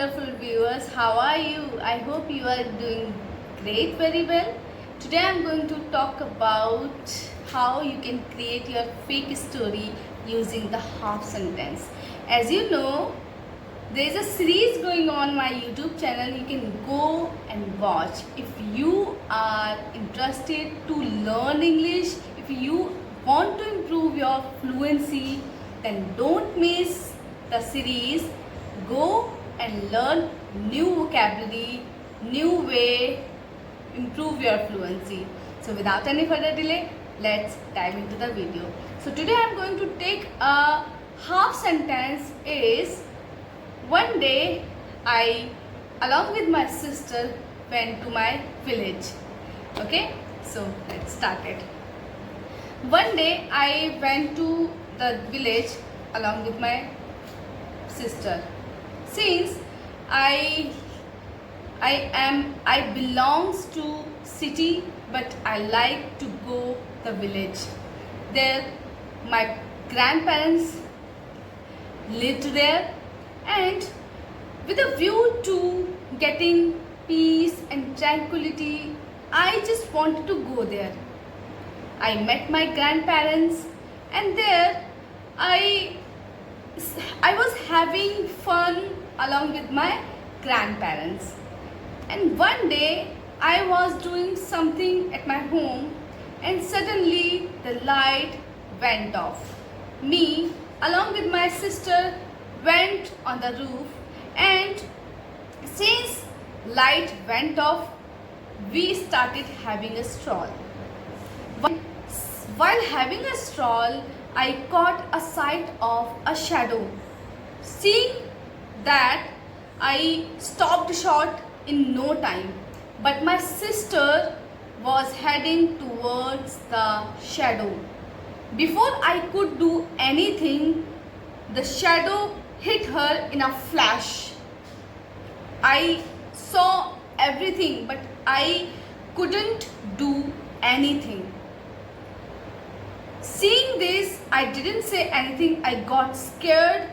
wonderful viewers, how are you? I hope you are doing great, very well. Today I am going to talk about how you can create your fake story using the half sentence. As you know, there is a series going on my YouTube channel. You can go and watch. If you are interested to learn English, if you want to improve your fluency, then don't miss the series. Go and learn new vocabulary, new way, improve your fluency. So without any further delay, let's dive into the video. So today I am going to take a half sentence is, one day I along with my sister went to my village. Okay, so let's start it. One day I went to the village along with my sister. Since I belongs to city, but I like to go the village. There my grandparents lived there, and with a view to getting peace and tranquility, I just wanted to go there. I met my grandparents, and there I was having fun along with my grandparents. And one day I was doing something at my home, and suddenly the light went off. Me along with my sister went on the roof, and since light went off, we started having a stroll. While having a stroll, I caught a sight of a shadow. Seeing that, I stopped short in no time, but my sister was heading towards the shadow. Before I could do anything, the shadow hit her in a flash. I saw everything, but I couldn't do anything. Seeing this, I didn't say anything. I got scared,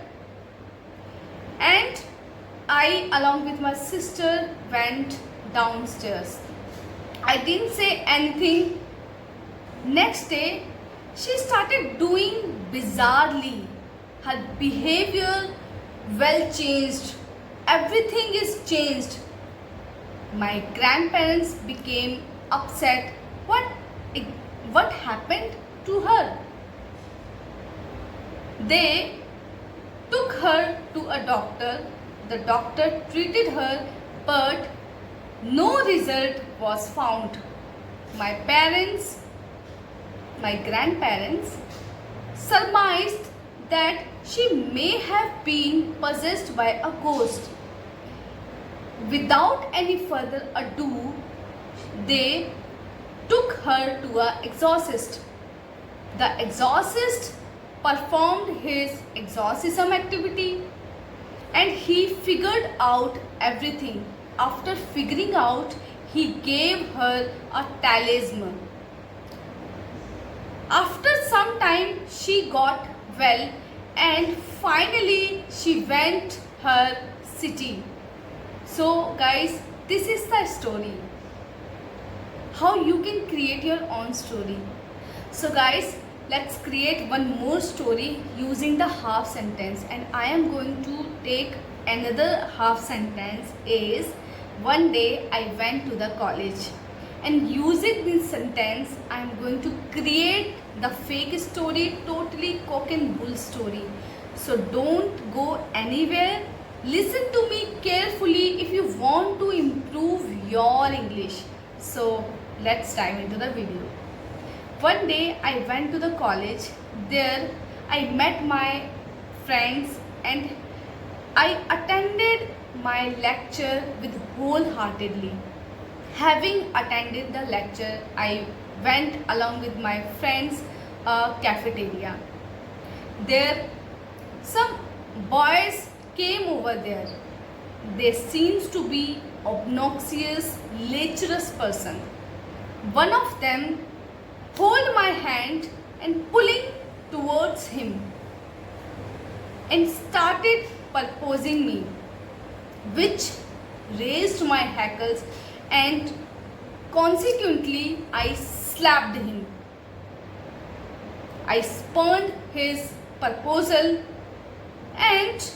and I along with my sister went downstairs. I didn't say anything. Next day, she started doing bizarrely. Her behavior well changed. Everything is changed. My grandparents became upset. What happened to her? They took her to a doctor. The doctor treated her, but no result was found. My grandparents surmised that she may have been possessed by a ghost. Without any further ado, they took her to an exorcist. The exorcist performed his exorcism activity, and he figured out everything. After figuring out, he gave her a talisman. After some time, she got well, and finally she went her city. So guys, this is the story. How you can create your own story. So guys, let's create one more story using the half sentence, and I am going to take another half sentence is, one day I went to the college. And using this sentence, I am going to create the fake story, totally cock and bull story. So don't go anywhere. Listen to me carefully if you want to improve your English. So let's dive into the video. One day I went to the college. There I met my friends, and I attended my lecture with wholeheartedly. Having attended the lecture, I went along with my friends a cafeteria. There some boys came over there. They seems to be obnoxious, lecherous person. One of them hold my hand and pulling towards him and started proposing me. which raised my hackles, and consequently I slapped him. I spurned his proposal, and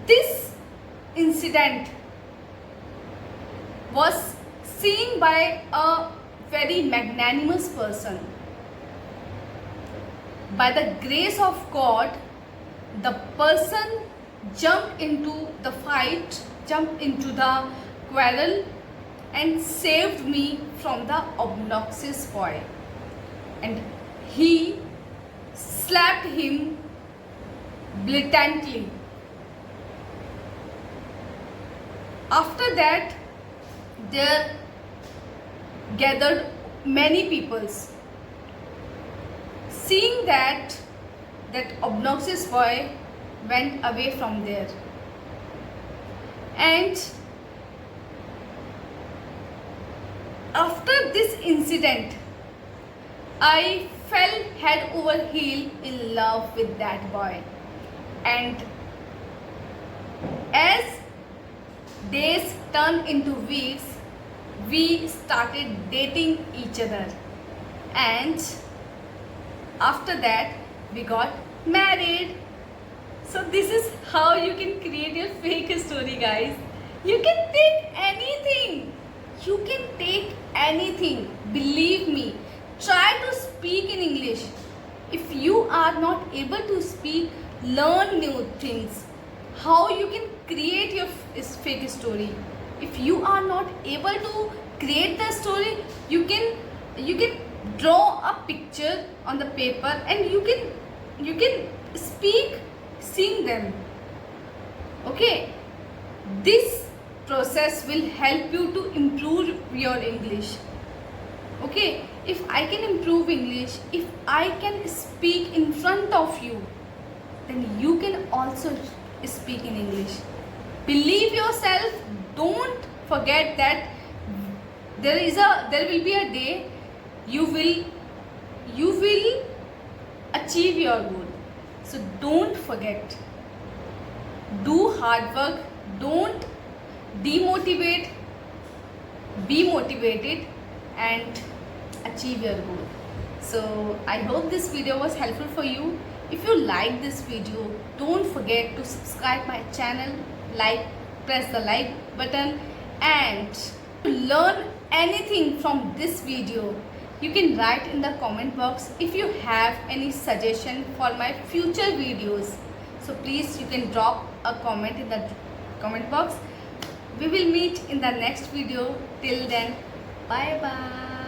this incident was seen by a very magnanimous person. By the grace of God, the person jumped into the fight, jumped into the quarrel, and saved me from the obnoxious boy. And he slapped him blatantly. After that, there gathered many peoples. Seeing that obnoxious boy went away from there, and after this incident, I fell head over heel in love with that boy. And as days turned into weeks, we started dating each other, and after that we got married. So this is how you can create your fake story, guys. You can take anything. You can take anything. Believe me. Try to speak in English. If you are not able to speak, learn new things. How you can create your fake story. If you are not able to create the story, you can draw a picture on the paper, and you can speak seeing them. Okay, this process will help you to improve your English. Okay, if I can improve English, if I can speak in front of you, then you can also speak in English. Believe yourself. Don't forget that there will be a day you will achieve your goal. So don't forget. Do hard work. Don't demotivate. Be motivated and achieve your goal. So I hope this video was helpful for you. If you like this video, don't forget to subscribe my channel, press the like button, and to learn anything from this video, you can write in the comment box if you have any suggestion for my future videos. So please, you can drop a comment in the comment box. We will meet in the next video. Till then, bye bye.